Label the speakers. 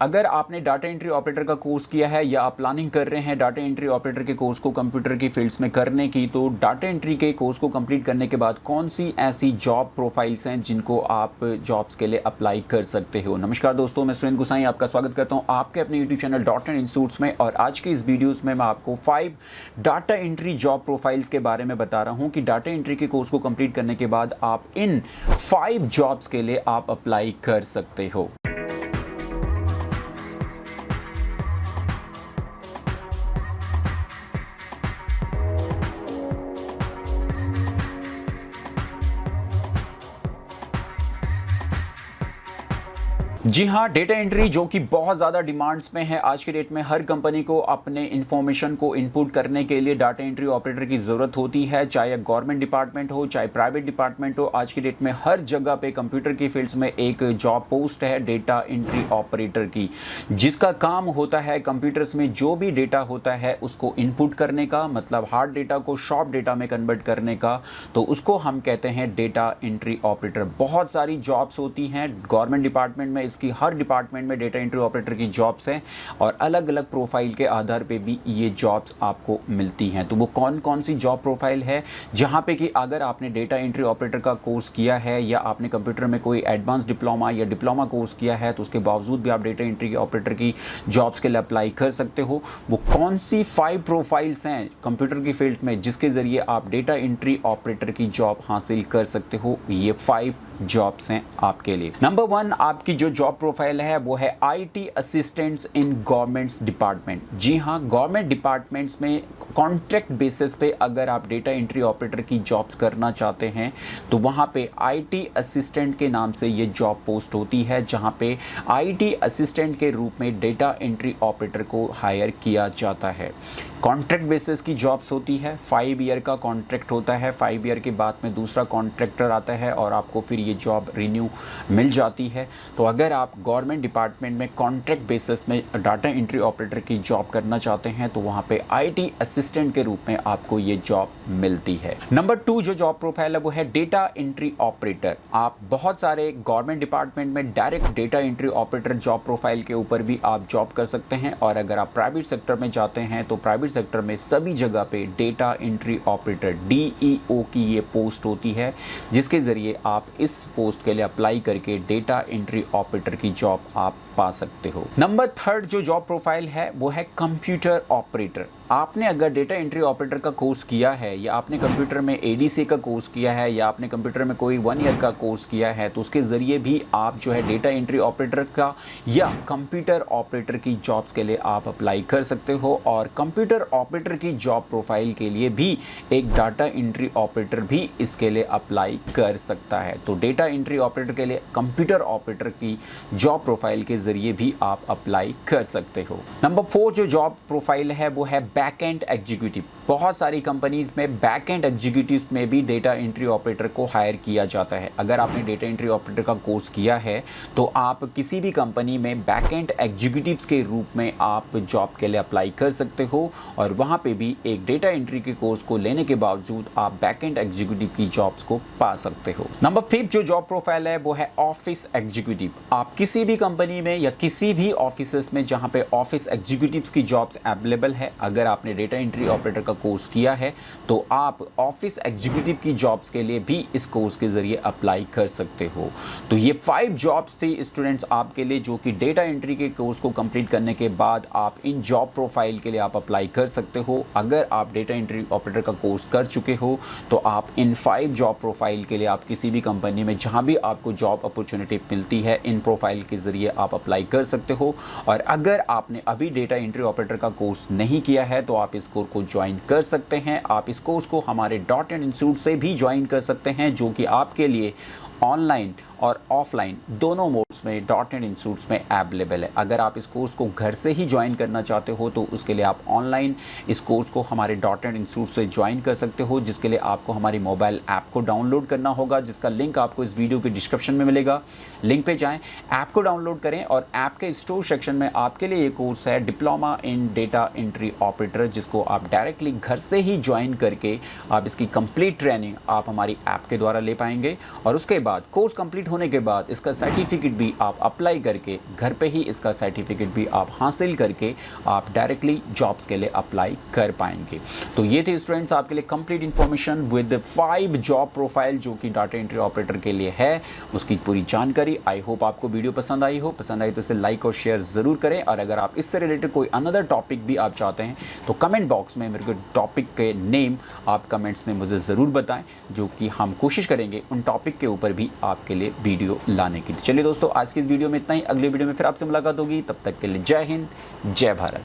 Speaker 1: अगर आपने data entry operator का कोर्स किया है या आप प्लानिंग कर रहे हैं डाटा एंट्री ऑपरेटर के कोर्स को कंप्यूटर की फील्ड्स में करने की, तो डाटा एंट्री के कोर्स को कंप्लीट करने के बाद कौन सी ऐसी जॉब प्रोफाइल्स हैं जिनको आप जॉब्स के लिए अप्लाई कर सकते हो। नमस्कार दोस्तों, मैं सुरेंद्र गुसाई आपका स्वागत करता हूं आपके अपने YouTube channel dot and institutes में। और आज के इस वीडियोस में मैं आपको 5 डाटा एंट्री जॉब प्रोफाइल्स के बारे में बता रहा हूं कि डाटा एंट्री के कोर्स को कंप्लीट करने के बाद आप इन 5 जॉब्स के लिए आप अप्लाई कर सकते हो। जी हाँ, डेटा एंट्री जो कि बहुत ज़्यादा डिमांड्स में है आज के डेट में। हर कंपनी को अपने इन्फॉर्मेशन को इनपुट करने के लिए डाटा एंट्री ऑपरेटर की ज़रूरत होती है, चाहे गवर्नमेंट डिपार्टमेंट हो चाहे प्राइवेट डिपार्टमेंट हो। आज की डेट में हर जगह पे कंप्यूटर की फील्ड्स में एक जॉब पोस्ट है डेटा एंट्री ऑपरेटर की, जिसका काम होता है कंप्यूटर्स में जो भी डेटा होता है उसको इनपुट करने का, मतलब हार्ड डेटा को शॉर्ट डेटा में कन्वर्ट करने का, तो उसको हम कहते हैं डेटा एंट्री ऑपरेटर। बहुत सारी जॉब्स होती हैं गवर्नमेंट डिपार्टमेंट में, इसकी हर डिपार्टमेंट में डेटा एंट्री ऑपरेटर की जॉब्स हैं और अलग अलग प्रोफाइल के आधार पे भी ये जॉब्स आपको मिलती हैं। तो वो कौन कौन सी जॉब प्रोफाइल है जहां पे कि अगर आपने डेटा एंट्री ऑपरेटर का कोर्स किया है या आपने कंप्यूटर में कोई एडवांस डिप्लोमा या डिप्लोमा कोर्स किया है तो उसके बावजूद भी आप डेटा एंट्री ऑपरेटर की जॉब्स के लिए अप्लाई कर सकते हो। वो कौन सी 5 प्रोफाइल्स हैं कंप्यूटर की फील्ड में जिसके ज़रिए आप डेटा एंट्री ऑपरेटर की जॉब हासिल कर सकते हो। ये 5 जॉब्स हैं आपके लिए। नंबर 1 आपकी जो जॉब प्रोफाइल है वो है IT assistants in governments department. जी हाँ, गवर्नमेंट डिपार्टमेंट्स में कॉन्ट्रैक्ट बेसिस पे अगर आप डेटा एंट्री ऑपरेटर की जॉब्स करना चाहते हैं तो वहाँ पे आईटी असिस्टेंट के नाम से ये जॉब पोस्ट होती है, जहाँ पे आईटी असिस्टेंट के रूप में डेटा एंट्री ऑपरेटर को हायर किया जाता है। कॉन्ट्रैक्ट बेसिस की जॉब्स होती है, 5 ईयर का कॉन्ट्रैक्ट होता है। 5 ईयर के बाद में दूसरा कॉन्ट्रैक्टर आता है और आपको फिर ये जॉब रिन्यू मिल जाती है। तो अगर आप गवर्नमेंट डिपार्टमेंट में कॉन्ट्रैक्ट बेसिस में डाटा एंट्री ऑपरेटर की जॉब करना चाहते हैं तो वहाँ पे आईटी असिस्टेंट के रूप में आपको ये जॉब मिलती है। नंबर 2 जो जॉब प्रोफाइल है वो है डेटा एंट्री ऑपरेटर। आप बहुत सारे गवर्नमेंट डिपार्टमेंट में direct data entry operator job profile के ऊपर भी आप जॉब कर सकते हैं, और अगर आप प्राइवेट सेक्टर में जाते हैं तो प्राइवेट सेक्टर में सभी जगह पे डेटा एंट्री ऑपरेटर डीईओ की ये पोस्ट होती है, जिसके जरिए आप इस पोस्ट के लिए अप्लाई करके डेटा एंट्री ऑपरेटर की जॉब आप पा सकते हो। नंबर 3 जो जॉब प्रोफाइल है वो है कंप्यूटर ऑपरेटर। आपने अगर डेटा एंट्री ऑपरेटर का कोर्स किया है या आपने कंप्यूटर में एडीसी का कोर्स किया है या आपने कंप्यूटर में कोई 1 ईयर का कोर्स किया है तो उसके ज़रिए भी आप जो है डेटा एंट्री ऑपरेटर का या कंप्यूटर ऑपरेटर की जॉब्स के लिए आप अप्लाई कर सकते हो। और कंप्यूटर ऑपरेटर की जॉब प्रोफाइल के लिए भी एक डाटा एंट्री ऑपरेटर भी इसके लिए अप्लाई कर सकता है। तो डेटा एंट्री ऑपरेटर के लिए कंप्यूटर ऑपरेटर की जॉब प्रोफाइल के जरिए भी आप अप्लाई कर सकते हो। नंबर 4 जो जॉब प्रोफाइल है वो है बैकएंड एग्जीक्यूटिव। बहुत सारी कंपनीज में बैकएंड एग्जीक्यूटिव में भी डेटा एंट्री ऑपरेटर को हायर किया जाता है। अगर आपने डेटा एंट्री ऑपरेटर का कोर्स किया है तो आप किसी भी कंपनी में बैकएंड एग्जीक्यूटिव्स के रूप में आप जॉब के लिए अप्लाई कर सकते हो, और वहाँ पे भी एक डेटा एंट्री के कोर्स को लेने के बावजूद आप बैकएंड एग्जीक्यूटिव की जॉब्स को पा सकते हो। नंबर 5 जो जॉब प्रोफाइल है वो है ऑफिस एग्जीक्यूटिव। आप किसी भी कंपनी में या किसी भी ऑफिस में जहाँ पे ऑफिस एग्जीक्यूटिव्स की जॉब्स अवेलेबल है, अगर आपने डेटा एंट्री ऑपरेटर का कोर्स किया है तो आप ऑफिस एग्जीक्यूटिव की जॉब्स के लिए भी इस कोर्स के जरिए अप्लाई कर सकते हो। तो ये 5 जॉब्स थी स्टूडेंट्स आपके लिए, जो कि डेटा एंट्री के कोर्स को कंप्लीट करने के बाद आप इन जॉब प्रोफाइल के लिए आप अप्लाई कर सकते हो। अगर आप डेटा एंट्री ऑपरेटर का कोर्स कर चुके हो तो आप इन 5 जॉब प्रोफाइल के लिए आप किसी भी कंपनी में जहां भी आपको जॉब अपॉर्चुनिटी मिलती है इन प्रोफाइल के जरिए आप अप्लाई कर सकते हो। और अगर आपने अभी डेटा एंट्री ऑपरेटर का कोर्स नहीं किया है तो आप इस कोर्स को ज्वाइन कर सकते हैं। आप इस कोर्स को हमारे डॉट एंड इंस्टीट्यूट से भी ज्वाइन कर सकते हैं, जो कि आपके लिए ऑनलाइन और ऑफलाइन दोनों मोड्स में डॉट एंड इंस्टीट्यूट्स में अवेलेबल है। अगर आप इस कोर्स को घर से ही ज्वाइन करना चाहते हो तो उसके लिए आप ऑनलाइन इस कोर्स को हमारे डॉट एंड इंस्टीट्यूट से ज्वाइन कर सकते हो, जिसके लिए आपको हमारी मोबाइल ऐप को डाउनलोड करना होगा, जिसका लिंक आपको इस वीडियो के डिस्क्रिप्शन में मिलेगा। लिंक पे जाएं, ऐप को डाउनलोड करें और ऐप के स्टोर सेक्शन में आपके लिए ये कोर्स है diploma in data entry operator, जिसको आप डायरेक्टली घर से ही ज्वाइन करके आप इसकी कंप्लीट ट्रेनिंग आप हमारी ऐप के द्वारा ले पाएंगे। और उसके बाद, कोर्स कंप्लीट होने के बाद इसका सर्टिफिकेट भी आप अप्लाई करके घर पे ही इसका सर्टिफिकेट भी आप हासिल करके आप डायरेक्टली जॉब्स के लिए अप्लाई कर पाएंगे। तो ये थे स्टूडेंट्स आपके लिए complete information with 5 job profile जो कि डाटा एंट्री ऑपरेटर के लिए है, उसकी पूरी जानकारी। आई होप आपको वीडियो पसंद आई हो। पसंद आई तो इसे लाइक और शेयर ज़रूर करें, और अगर आप इससे रिलेटेड कोई अनदर टॉपिक भी आप चाहते हैं तो कमेंट बॉक्स में मेरे को टॉपिक के नेम आप कमेंट्स में मुझे ज़रूर बताएं, जो कि हम कोशिश करेंगे उन टॉपिक के ऊपर भी आपके लिए वीडियो लाने की। चलिए दोस्तों, आज की इस वीडियो में इतना ही। अगले वीडियो में फिर आपसे मुलाकात होगी। तब तक के लिए जय हिंद, जय भारत।